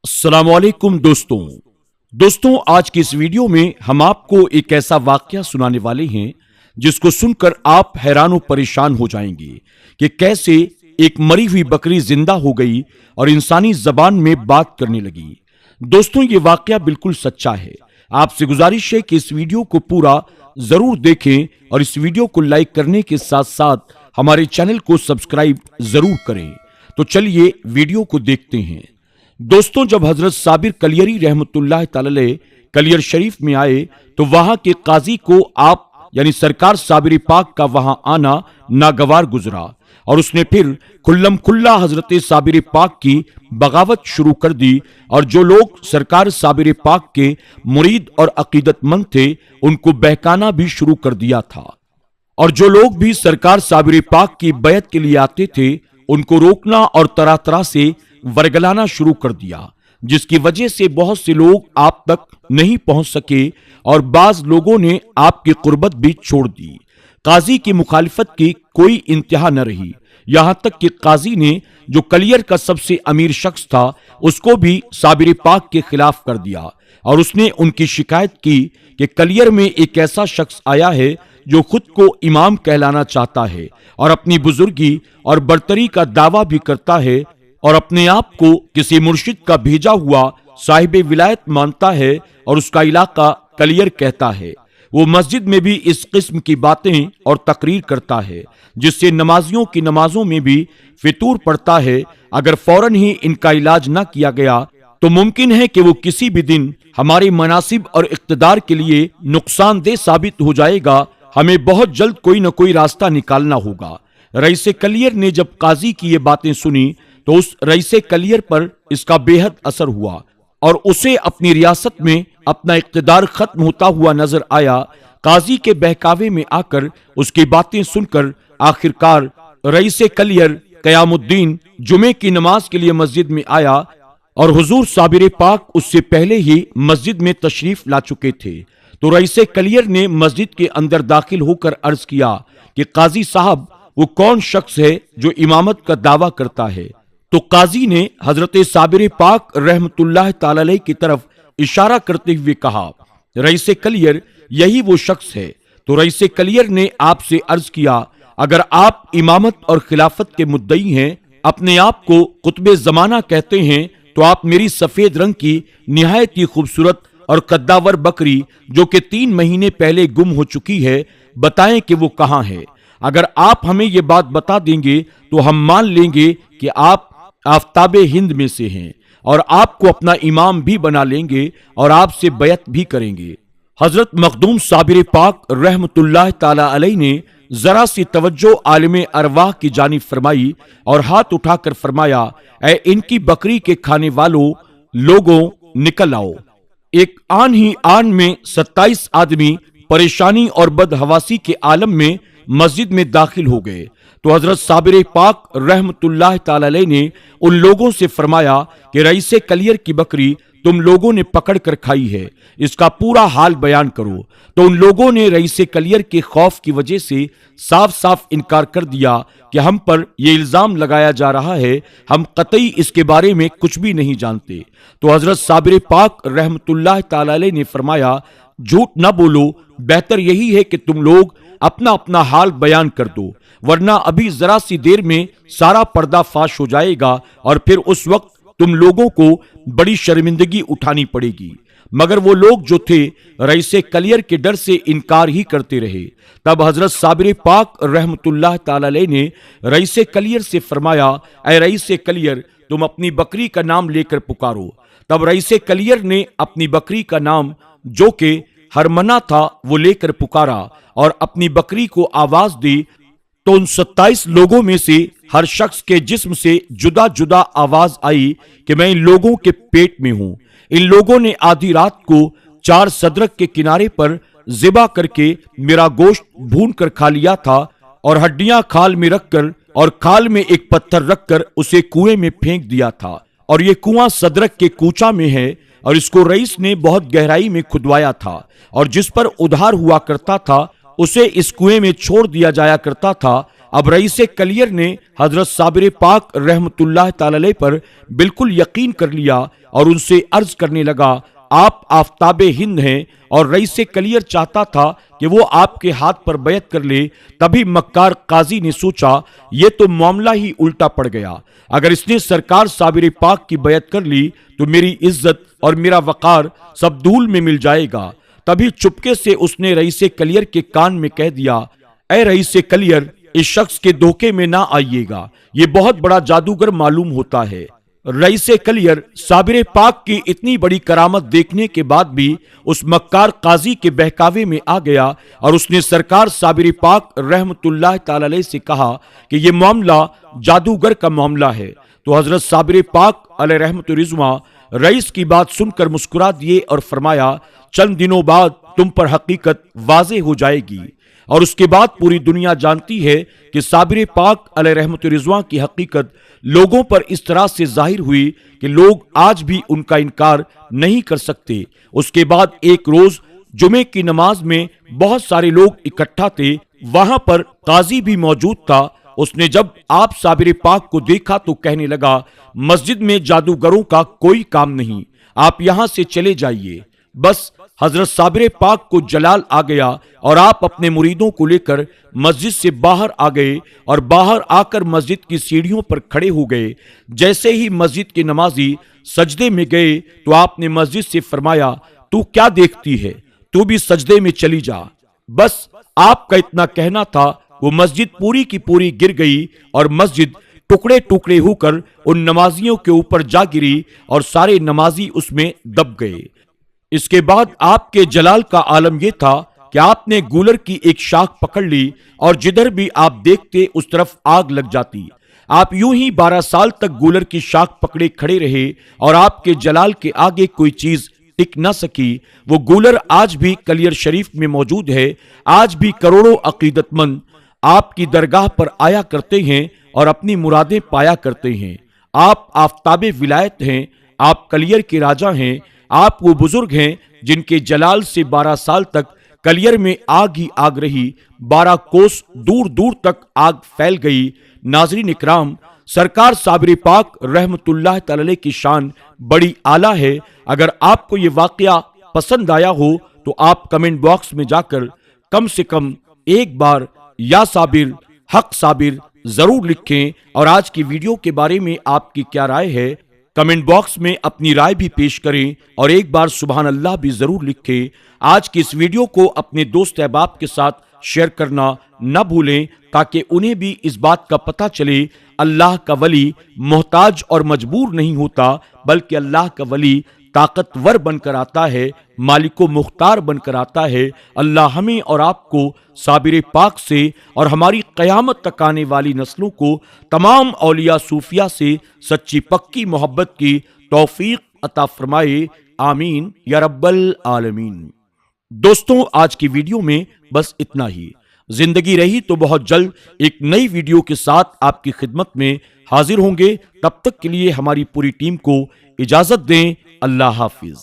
अस्सलाम वालेकुम दोस्तों आज की इस वीडियो में हम आपको एक ऐसा वाकया सुनाने वाले हैं जिसको सुनकर आप हैरान परेशान हो जाएंगे कि कैसे एक मरी हुई बकरी जिंदा हो गई और इंसानी जबान में बात करने लगी। दोस्तों ये वाकया बिल्कुल सच्चा है। आपसे गुजारिश है कि इस वीडियो को पूरा जरूर देखें और इस वीडियो को लाइक करने के साथ साथ हमारे चैनल को सब्सक्राइब जरूर करें। तो चलिए वीडियो को देखते हैं। दोस्तों जब हजरत साबिर कलियरी रहमतुल्लाह तआला कलियर शरीफ में आए तो वहां के काजी को आप यानी सरकार साबिर पाक का वहां आना नागवार गुजरा और उसने फिर खुल्लम खुल्ला हजरत साबिर पाक की बगावत शुरू कर दी और जो लोग सरकार साबिर पाक के मुरीद और अकीदतमंद थे उनको बहकाना भी शुरू कर दिया था और जो लोग भी सरकार साबिर पाक की बैत के लिए आते थे उनको रोकना और तरह तरह से वरगलाना शुरू कर दिया, जिसकी वजह से बहुत से लोग आप तक नहीं पहुंच सके और बाज लोगों ने आपकी कुर्बत भी छोड़ दी। काजी की मुखालिफत की कोई इंतहा न रही, यहां तक कि काजी ने जो कलियर का सबसे अमीर शख्स था उसको भी साबिर पाक के खिलाफ कर दिया और उसने उनकी शिकायत की कि कलियर में एक ऐसा शख्स आया है जो खुद को इमाम कहलाना चाहता है और अपनी बुजुर्गी और बरतरी का दावा भी करता है और अपने आप को किसी मुर्शिद का भेजा हुआ साहिब विलायत मानता है और उसका इलाका कलियर कहता है। वो मस्जिद में भी इस किस्म की बातें और तकरीर करता है जिससे नमाजियों की नमाजों में भी फितूर पड़ता है। अगर फौरन ही इनका इलाज न किया गया तो मुमकिन है कि वो किसी भी दिन हमारे मनासिब और इख्तिदार के लिए नुकसानदेह साबित हो जाएगा। हमें बहुत जल्द कोई न कोई रास्ता निकालना होगा। रईस कलियर ने जब काजी की ये बातें सुनी तो उस रईस कलियर पर इसका बेहद असर हुआ और उसे अपनी रियासत में अपना इख्तिदार खत्म होता हुआ नजर आया। काजी के बहकावे में आकर उसकी बातें सुनकर आखिरकार रईस कलियर क़यामुद्दीन जुमे की नमाज के लिए मस्जिद में आया और हुजूर साबिर पाक उससे पहले ही मस्जिद में तशरीफ ला चुके थे। तो रईस कलियर ने मस्जिद के अंदर दाखिल होकर अर्ज किया कि काजी साहब वो कौन शख्स है जो इमामत का दावा करता है। तो काजी ने हजरत साबिर पाक रहमतुल्लाह तआला की तरफ इशारा करते हुए कहा, रईस कलियर यही वो शख्स है। तो रईस कलियर ने आपसे अर्ज किया, अगर आप इमामत और खिलाफत के मुद्दई हैं, अपने आप को कुतुब जमाना कहते हैं, तो आप मेरी सफेद रंग की निहायत ही खूबसूरत और कद्दावर बकरी जो कि 3 महीने पहले गुम हो चुकी है बताएं कि वो कहां है। अगर आप हमें ये बात बता देंगे तो हम मान लेंगे कि आप आफताबे हिंद में से हैं और आपको अपना इमाम भी बना लेंगे और आपसे बैत भी करेंगे। हजरत मखदूम साबिर पाक रहमतुल्लाह ताला अलैह ने जरा सी तवज्जो आलिम अरवाह की जानिब फरमाई और हाथ उठाकर फरमाया, ऐ इनकी बकरी के खाने वालों लोगों निकल आओ। एक आन ही आन में 27 आदमी परेशानी और बदहवासी के आलम में मस्जिद में दाखिल हो गए। तो हजरत साबिर पाक रहमतुल्लाह ताला अलैह ने उन लोगों से फरमाया कि रईस कलियर की बकरी तुम लोगों ने पकड़ कर खाई है, इसका पूरा हाल बयान करो। तो उन लोगों ने रईस कलियर के खौफ की वजह से साफ साफ इनकार कर दिया कि हम पर यह इल्जाम लगाया जा रहा है, हम कतई इसके बारे में कुछ भी नहीं जानते। तो हजरत साबिर पाक रहमतुल्लाह ताला अलैह ने फरमाया, झूठ न बोलो, बेहतर यही है कि तुम लोग अपना अपना हाल बयान कर दो, वरना अभी जरा सी देर में सारा पर्दा फाश हो जाएगा और फिर उस वक्त तुम लोगों को बड़ी शर्मिंदगी उठानी पड़ेगी। मगर वो लोग जो थे रईस कलियर के डर से इनकार ही करते रहे। तब हजरत साबिर पाक रहमतुल्लाह ताला अलैह ने रईस कलियर से फरमाया, ऐ रईस कलियर तुम अपनी बकरी का नाम लेकर पुकारो। तब रईस कलियर ने अपनी बकरी का नाम जो कि हरमना था वो लेकर पुकारा और अपनी बकरी को आवाज दी। तो उन 27 लोगों में से हर शख्स के जिस्म से जुदा जुदा आवाज आई कि मैं इन लोगों के पेट में हूं। इन लोगों ने आधी रात को 4 सदरक के किनारे पर ज़िबा करके मेरा गोश्त भून कर खा लिया था और हड्डियां खाल में रखकर और खाल में एक पत्थर रखकर उसे कुएं में फेंक दिया था। और ये कुआं सदरक के कूचा में है और इसको रईस ने बहुत गहराई में खुदवाया था और जिस पर उधार हुआ करता था उसे इस कुएं में छोड़ दिया जाया करता था। اب رئیس کلیر نے حضرت صابر پاک رحمت اللہ تعالی علیہ پر بالکل یقین کر لیا اور ان سے عرض کرنے لگا، آپ آفتاب ہند ہیں اور رئیس کلیر چاہتا تھا کہ وہ آپ کے ہاتھ پر بیعت کر لے۔ تبھی مکار قاضی نے سوچا یہ تو معاملہ ہی الٹا پڑ گیا، اگر اس نے سرکار صابر پاک کی بیعت کر لی تو میری عزت اور میرا وقار سب دھول میں مل جائے گا۔ تبھی چپکے سے اس نے رئیس کلیر کے کان میں کہہ دیا، اے رئیس کلیر، اس شخص کے دھوکے میں نہ آئیے گا، یہ بہت بڑا جادوگر معلوم ہوتا ہے۔ رئیس کلیر صابر پاک کی اتنی بڑی کرامت دیکھنے کے بعد بھی اس مکار قاضی کے بہکاوے میں آ گیا اور اس نے سرکار صابر پاک رحمت اللہ تعالی علیہ سے کہا کہ یہ معاملہ جادوگر کا معاملہ ہے۔ تو حضرت صابر پاک علیہ رحمت رضوان رئیس کی بات سن کر مسکرا دیے اور فرمایا، چند دنوں بعد تم پر حقیقت واضح ہو جائے گی، اور اس کے بعد پوری دنیا جانتی ہے کہ صابر پاک علیہ رحمت رضوان کی حقیقت لوگوں پر اس طرح سے ظاہر ہوئی کہ لوگ آج بھی ان کا انکار نہیں کر سکتے۔ اس کے بعد ایک روز جمعے کی نماز میں بہت سارے لوگ اکٹھا تھے، وہاں پر قاضی بھی موجود تھا۔ اس نے جب آپ صابر پاک کو دیکھا تو کہنے لگا، مسجد میں جادوگروں کا کوئی کام نہیں، آپ یہاں سے چلے جائیے۔ بس حضرت صابر پاک کو جلال آ گیا اور آپ اپنے مریدوں کو لے کر مسجد سے باہر آ گئے اور باہر آ کر مسجد کی سیڑھیوں پر کھڑے ہو گئے۔ جیسے ہی مسجد کے نمازی سجدے میں گئے تو آپ نے مسجد سے فرمایا، تو کیا دیکھتی ہے، تو بھی سجدے میں چلی جا۔ بس آپ کا اتنا کہنا تھا، وہ مسجد پوری کی پوری گر گئی اور مسجد ٹکڑے ٹکڑے ہو کر ان نمازیوں کے اوپر جا گری اور سارے نمازی اس میں دب گئے۔ اس کے بعد آپ کے جلال کا عالم یہ تھا کہ آپ نے گولر کی ایک شاخ پکڑ لی اور جدھر بھی آپ دیکھتے اس طرف آگ لگ جاتی۔ آپ یوں ہی 12 سال تک گولر کی شاخ پکڑے کھڑے رہے اور آپ کے جلال کے آگے کوئی چیز ٹک نہ سکی۔ وہ گولر آج بھی کلیر شریف میں موجود ہے۔ آج بھی کروڑوں عقیدت مند آپ کی درگاہ پر آیا کرتے ہیں اور اپنی مرادیں پایا کرتے ہیں۔ آپ آفتاب ولایت ہیں، آپ کلیر کے راجہ ہیں، آپ وہ بزرگ ہیں جن کے جلال سے 12 سال تک کلیر میں آگ ہی آگ رہی، 12 کوس دور دور تک آگ پھیل گئی۔ ناظرین اکرام، سرکار صابر پاک رحمت اللہ تعالی علیہ کی شان بڑی اعلیٰ ہے۔ اگر آپ کو یہ واقعہ پسند آیا ہو تو آپ کمنٹ باکس میں جا کر کم سے کم ایک بار یا صابر حق صابر ضرور لکھیں، اور آج کی ویڈیو کے بارے میں آپ کی کیا رائے ہے کمنٹ باکس میں اپنی رائے بھی پیش کریں، اور ایک بار سبحان اللہ بھی ضرور لکھیں۔ آج کی اس ویڈیو کو اپنے دوست احباب کے ساتھ شیئر کرنا نہ بھولیں تاکہ انہیں بھی اس بات کا پتہ چلے اللہ کا ولی محتاج اور مجبور نہیں ہوتا، بلکہ اللہ کا ولی طاقتور بن کر آتا ہے، مالک و مختار بن کر آتا ہے۔ اللہ ہمیں اور آپ کو صابر پاک سے اور ہماری قیامت تک آنے والی نسلوں کو تمام اولیاء صوفیاء سے سچی پکی محبت کی توفیق عطا فرمائے، آمین یا رب العالمین۔ دوستوں، آج کی ویڈیو میں بس اتنا ہی۔ زندگی رہی تو بہت جلد ایک نئی ویڈیو کے ساتھ آپ کی خدمت میں حاضر ہوں گے۔ تب تک کے لیے ہماری پوری ٹیم کو اجازت دیں۔ اللہ حافظ۔